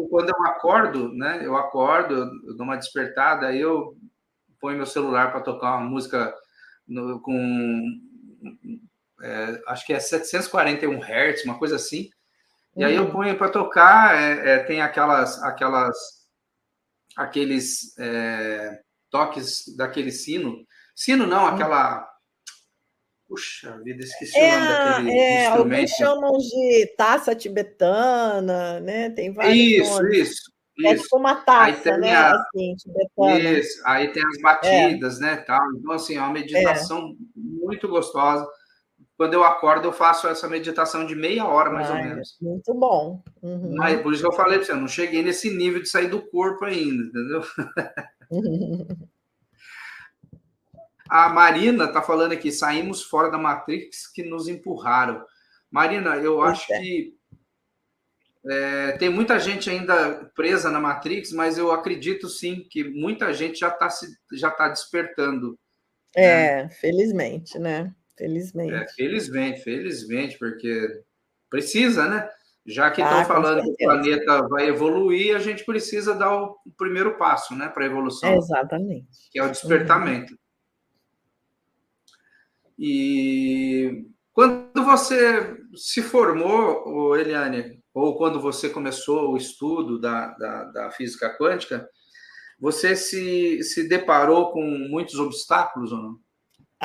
Quando eu acordo, né? Eu acordo, eu dou uma despertada, aí eu ponho meu celular para tocar uma música com acho que é 741 Hz, uma coisa assim. E aí eu ponho para tocar, tem aqueles toques daquele sino. Sino não, aquela. Puxa vida, esqueci o nome daquele Alguns instrumento. chamam de taça tibetana, né? Tem vários Isso, nomes. isso, É isso. tipo uma Aí taça, tem né? Assim, tibetana. isso, aí tem as É, batidas, né, tal. Então, assim, é uma é. meditação muito gostosa. Quando eu acordo, eu faço essa meditação de meia hora, mais ou Ai, menos. muito bom. Mas, por isso que eu falei para você, eu não cheguei nesse nível de sair do corpo ainda, entendeu? A Marina está falando aqui, saímos fora da Matrix que nos empurraram. Marina, eu Pois acho é. que tem muita gente ainda presa na Matrix, mas eu acredito sim que muita gente já tá despertando, né? Felizmente, né? Felizmente. Felizmente, porque precisa, né? Já que estão Ah, com falando que o certeza. planeta vai evoluir, a gente precisa dar o primeiro passo, né, para a evolução, Exatamente. que é o Uhum. despertamento. E quando você se formou, Eliane, ou quando você começou o estudo da física quântica, você se deparou com muitos obstáculos ou não?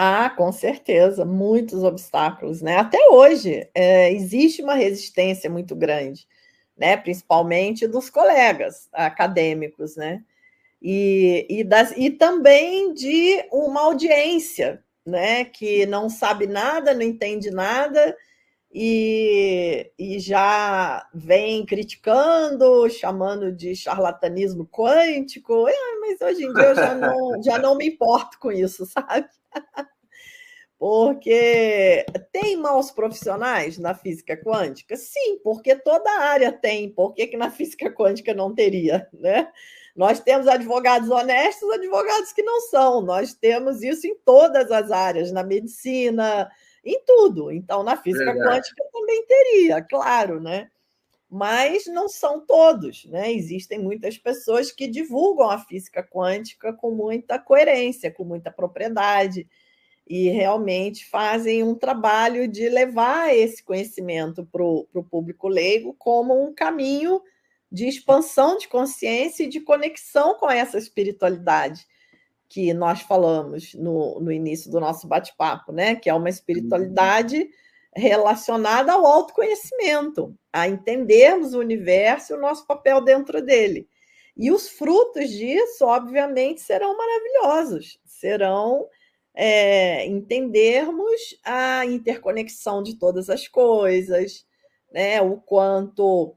Ah, com certeza, muitos obstáculos, né? Até hoje, existe uma resistência muito grande, né? Principalmente dos colegas acadêmicos, né? E também de uma audiência, né? Que não sabe nada, não entende nada e já vem criticando, chamando de charlatanismo quântico. Mas hoje em dia eu já não me importo com isso, sabe? Porque tem maus profissionais na física quântica? Sim, porque toda área tem. Por que na física quântica não teria? Né? Nós temos advogados honestos, advogados que não são. Nós temos isso em todas as áreas, na medicina, em tudo. Então, na física Verdade. quântica também teria, claro, né? Mas não são todos, né? Existem muitas pessoas que divulgam a física quântica com muita coerência, com muita propriedade e realmente fazem um trabalho de levar esse conhecimento para o público leigo como um caminho de expansão de consciência e de conexão com essa espiritualidade que nós falamos no início do nosso bate-papo, né? Que é uma espiritualidade relacionada ao autoconhecimento, a entendermos o universo e o nosso papel dentro dele. E os frutos disso, obviamente, serão maravilhosos, serão entendermos a interconexão de todas as coisas, né? O quanto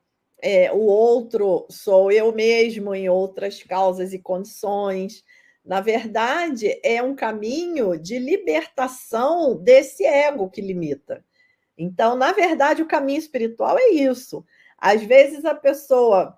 o outro sou eu mesmo em outras causas e condições. Na verdade, é um caminho de libertação desse ego que limita. Então, na verdade, o caminho espiritual é isso. Às vezes a pessoa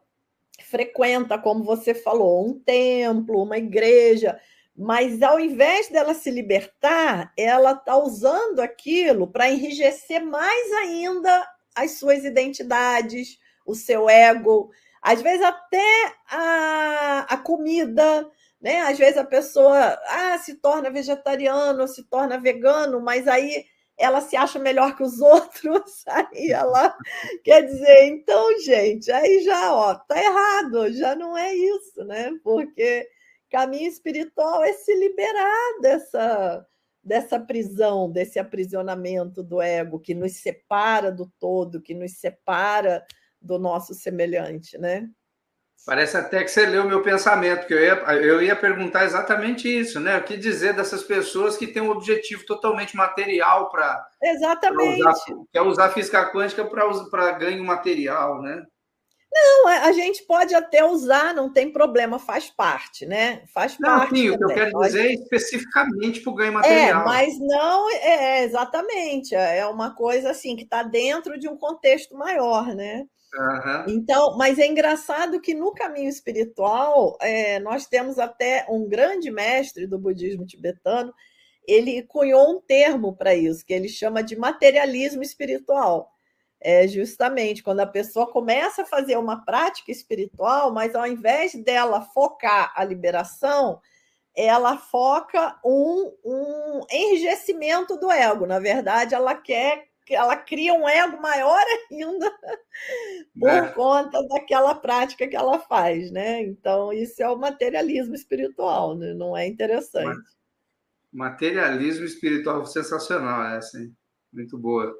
frequenta, como você falou, um templo, uma igreja, mas ao invés dela se libertar, ela está usando aquilo para enrijecer mais ainda as suas identidades, o seu ego, às vezes até a comida, né? Às vezes a pessoa se torna vegetariano, se torna vegano, mas aí ela se acha melhor que os outros, aí ela quer dizer, então, gente, aí já, ó, tá errado, já não é isso, né? Porque caminho espiritual é se liberar dessa prisão, desse aprisionamento do ego que nos separa do todo, que nos separa do nosso semelhante, né? Parece até que você leu o meu pensamento, porque eu ia perguntar exatamente isso, né? O que dizer dessas pessoas que têm um objetivo totalmente material para usar, Exatamente. quer usar a física quântica para ganho material, né? Não, a gente pode até usar, não tem problema, faz parte, né? Faz Não, parte sim, o que eu também. quero dizer é especificamente para o ganho É, material. mas não exatamente. É uma coisa assim que está dentro de um contexto maior, né? Aham. Então, mas é engraçado que no caminho espiritual nós temos até um grande mestre do budismo tibetano, ele cunhou um termo para isso, que ele chama de materialismo espiritual. é justamente quando a pessoa começa a fazer uma prática espiritual, mas ao invés dela focar a liberação, ela foca um enrijecimento do ego. Na verdade, ela cria um ego maior ainda por conta daquela prática que ela faz, né? Então, isso é o materialismo espiritual, né? Não é interessante. Materialismo espiritual sensacional, essa, hein? Muito boa.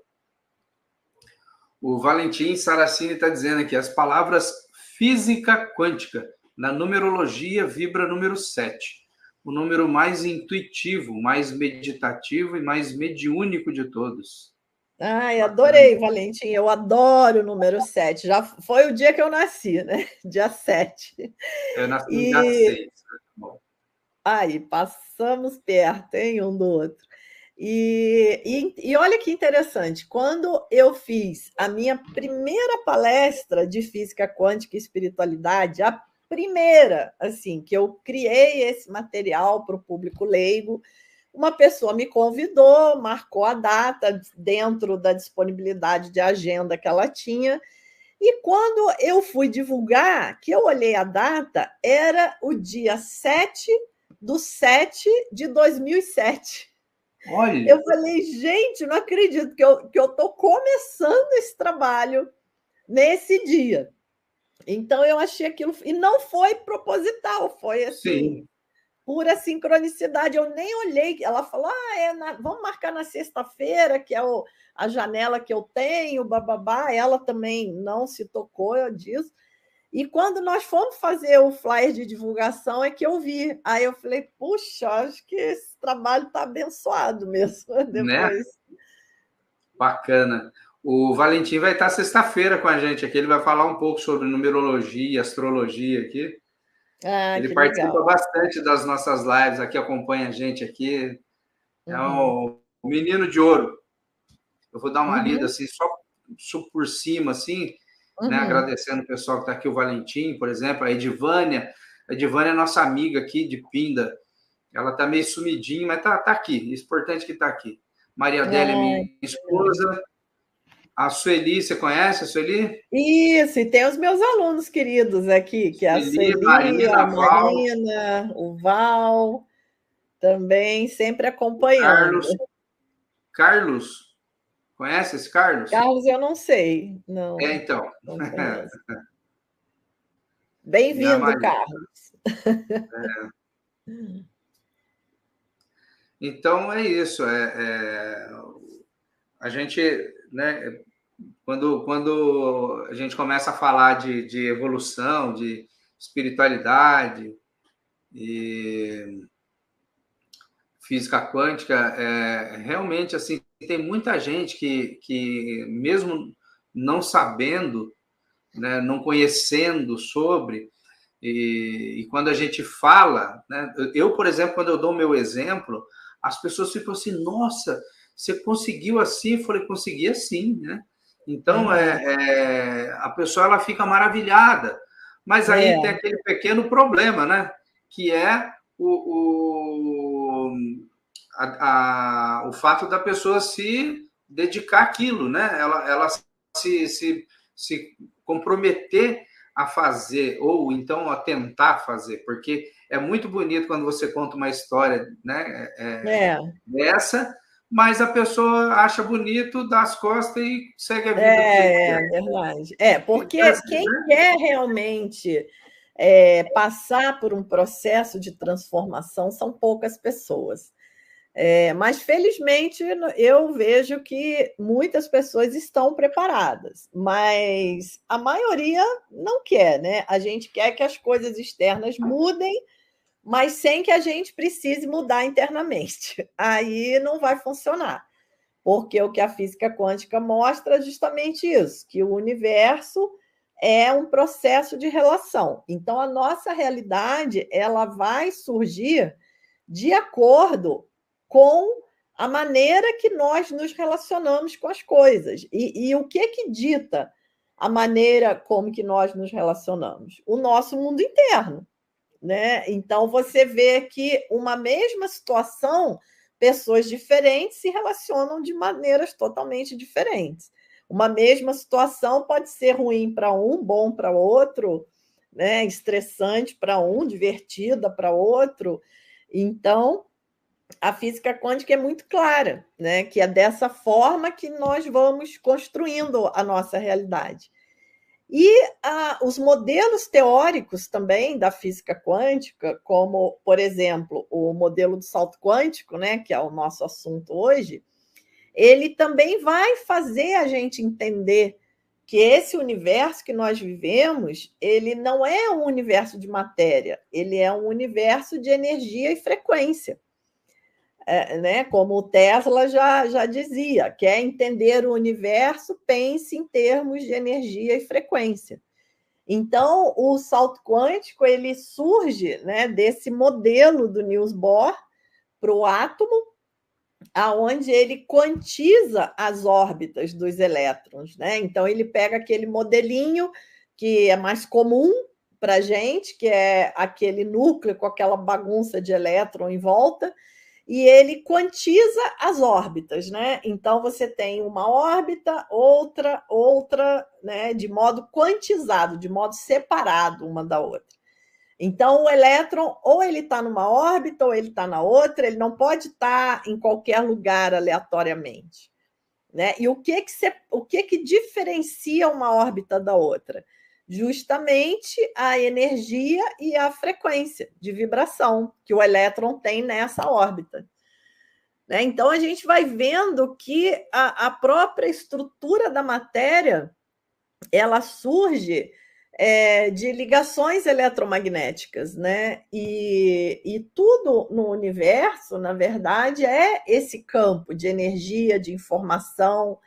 O Valentim Saracini está dizendo aqui, as palavras física quântica, na numerologia vibra número 7, o número mais intuitivo, mais meditativo e mais mediúnico de todos. Ai, adorei, Valentim. Eu adoro o número 7. Já foi o dia que eu nasci, né? Dia 7. Eu nasci no dia 6. Bom. Aí, passamos perto, hein, um do outro. E olha que interessante, quando eu fiz a minha primeira palestra de física quântica e espiritualidade, a primeira, assim, que eu criei esse material para o público leigo, uma pessoa me convidou, marcou a data dentro da disponibilidade de agenda que ela tinha, e quando eu fui divulgar, que eu olhei a data, era o dia 7/7/2007. Olha. Eu falei, gente, não acredito que eu estou começando esse trabalho nesse dia. Então, eu achei aquilo. E não foi proposital, foi assim, Sim. pura sincronicidade. Eu nem olhei. Ela falou: vamos marcar na sexta-feira, que é a janela que eu tenho, bababá. Ela também não se tocou disso. E quando nós fomos fazer o flyer de divulgação, é que eu vi. Aí eu falei, puxa, acho que esse trabalho está abençoado mesmo. Depois. Né? Bacana. O Valentim vai estar sexta-feira com a gente aqui. Ele vai falar um pouco sobre numerologia e astrologia aqui. Ele Que participa legal. bastante das nossas lives aqui, acompanha a gente aqui. É o menino de ouro. Eu vou dar uma lida assim, só por cima, assim, né? Agradecendo o pessoal que está aqui, o Valentim, por exemplo, a Edivânia. A Edivânia é nossa amiga aqui de Pinda. Ela está meio sumidinha, mas tá aqui. O importante é que está aqui. Maria Adélia, minha esposa. A Sueli, você conhece a Sueli? Isso, e tem os meus alunos queridos aqui, que é a Sueli, a Marina, o Val, também sempre acompanhando. Carlos, conhece esse Carlos? Carlos, eu não sei, não. Então. Não conheço. Bem-vindo, Carlos. Então é isso. A gente, né? Quando a gente começa a falar de evolução, de espiritualidade e física quântica, realmente assim tem muita gente que mesmo não sabendo, né, não conhecendo sobre, e quando a gente fala, né, eu, por exemplo, quando eu dou o meu exemplo, as pessoas ficam assim, nossa, você conseguiu assim? Eu falei, consegui assim, né? Então, a pessoa ela fica maravilhada, mas aí tem aquele pequeno problema, né? Que é o fato da pessoa se dedicar àquilo, né? Ela se comprometer a fazer, ou então a tentar fazer, porque é muito bonito quando você conta uma história, né, dessa, mas a pessoa acha bonito, dá as costas e segue a vida do jeito que é. Verdade. Porque quem quer realmente passar por um processo de transformação são poucas pessoas. Mas, felizmente, eu vejo que muitas pessoas estão preparadas, mas a maioria não quer, né? A gente quer que as coisas externas mudem, mas sem que a gente precise mudar internamente. Aí não vai funcionar, porque o que a física quântica mostra é justamente isso, que o universo é um processo de relação. Então, a nossa realidade ela vai surgir de acordo com a maneira que nós nos relacionamos com as coisas. E o que dita a maneira como que nós nos relacionamos? O nosso mundo interno, né? Então, você vê que uma mesma situação, pessoas diferentes se relacionam de maneiras totalmente diferentes. Uma mesma situação pode ser ruim para um, bom para outro, né? Estressante para um, divertida para outro. Então, a física quântica é muito clara, né? Que é dessa forma que nós vamos construindo a nossa realidade. E os modelos teóricos também da física quântica, como, por exemplo, o modelo do salto quântico, né, que é o nosso assunto hoje, ele também vai fazer a gente entender que esse universo que nós vivemos, ele não é um universo de matéria, ele é um universo de energia e frequência. Né? Como o Tesla já dizia, quer entender o universo, pense em termos de energia e frequência. Então, o salto quântico ele surge, né, desse modelo do Niels Bohr para o átomo, aonde ele quantiza as órbitas dos elétrons, né? Então, ele pega aquele modelinho que é mais comum para a gente, que é aquele núcleo com aquela bagunça de elétron em volta, e ele quantiza as órbitas, né? Então você tem uma órbita, outra, né? De modo quantizado, de modo separado uma da outra. Então o elétron ou ele está numa órbita ou ele está na outra, ele não pode estar em qualquer lugar aleatoriamente, né? E o que diferencia uma órbita da outra? Justamente a energia e a frequência de vibração que o elétron tem nessa órbita. Né? Então, a gente vai vendo que a própria estrutura da matéria ela surge de ligações eletromagnéticas, né? E tudo no universo, na verdade, é esse campo de energia, de informação.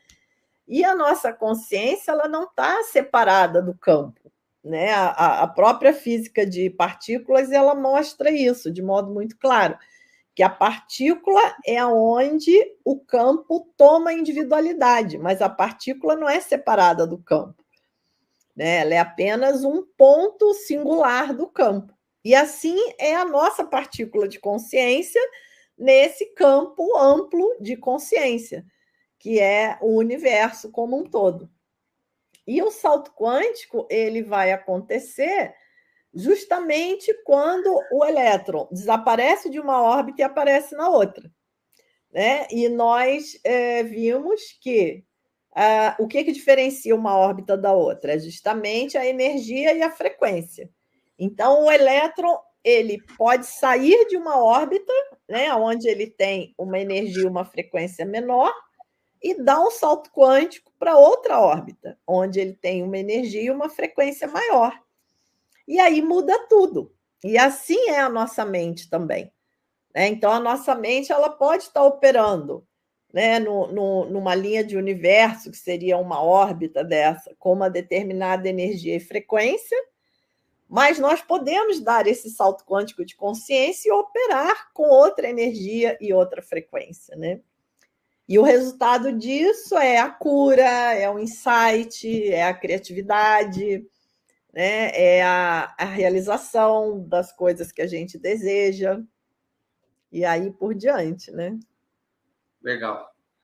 E a nossa consciência ela não está separada do campo, né? A própria física de partículas ela mostra isso de modo muito claro, que a partícula é onde o campo toma individualidade, mas a partícula não é separada do campo, né? Ela é apenas um ponto singular do campo. E assim é a nossa partícula de consciência nesse campo amplo de consciência, que é o universo como um todo. E o salto quântico ele vai acontecer justamente quando o elétron desaparece de uma órbita e aparece na outra. Né? E nós vimos que o que diferencia uma órbita da outra? É justamente a energia e a frequência. Então, o elétron ele pode sair de uma órbita, né, onde ele tem uma energia e uma frequência menor, e dar um salto quântico para outra órbita, onde ele tem uma energia e uma frequência maior. E aí muda tudo. E assim é a nossa mente também. Né? Então, a nossa mente ela pode estar operando, né, numa linha de universo, que seria uma órbita dessa, com uma determinada energia e frequência, mas nós podemos dar esse salto quântico de consciência e operar com outra energia e outra frequência. Né? E o resultado disso é a cura, é o insight, é a criatividade, né? É a realização das coisas que a gente deseja, e aí por diante, né? Legal.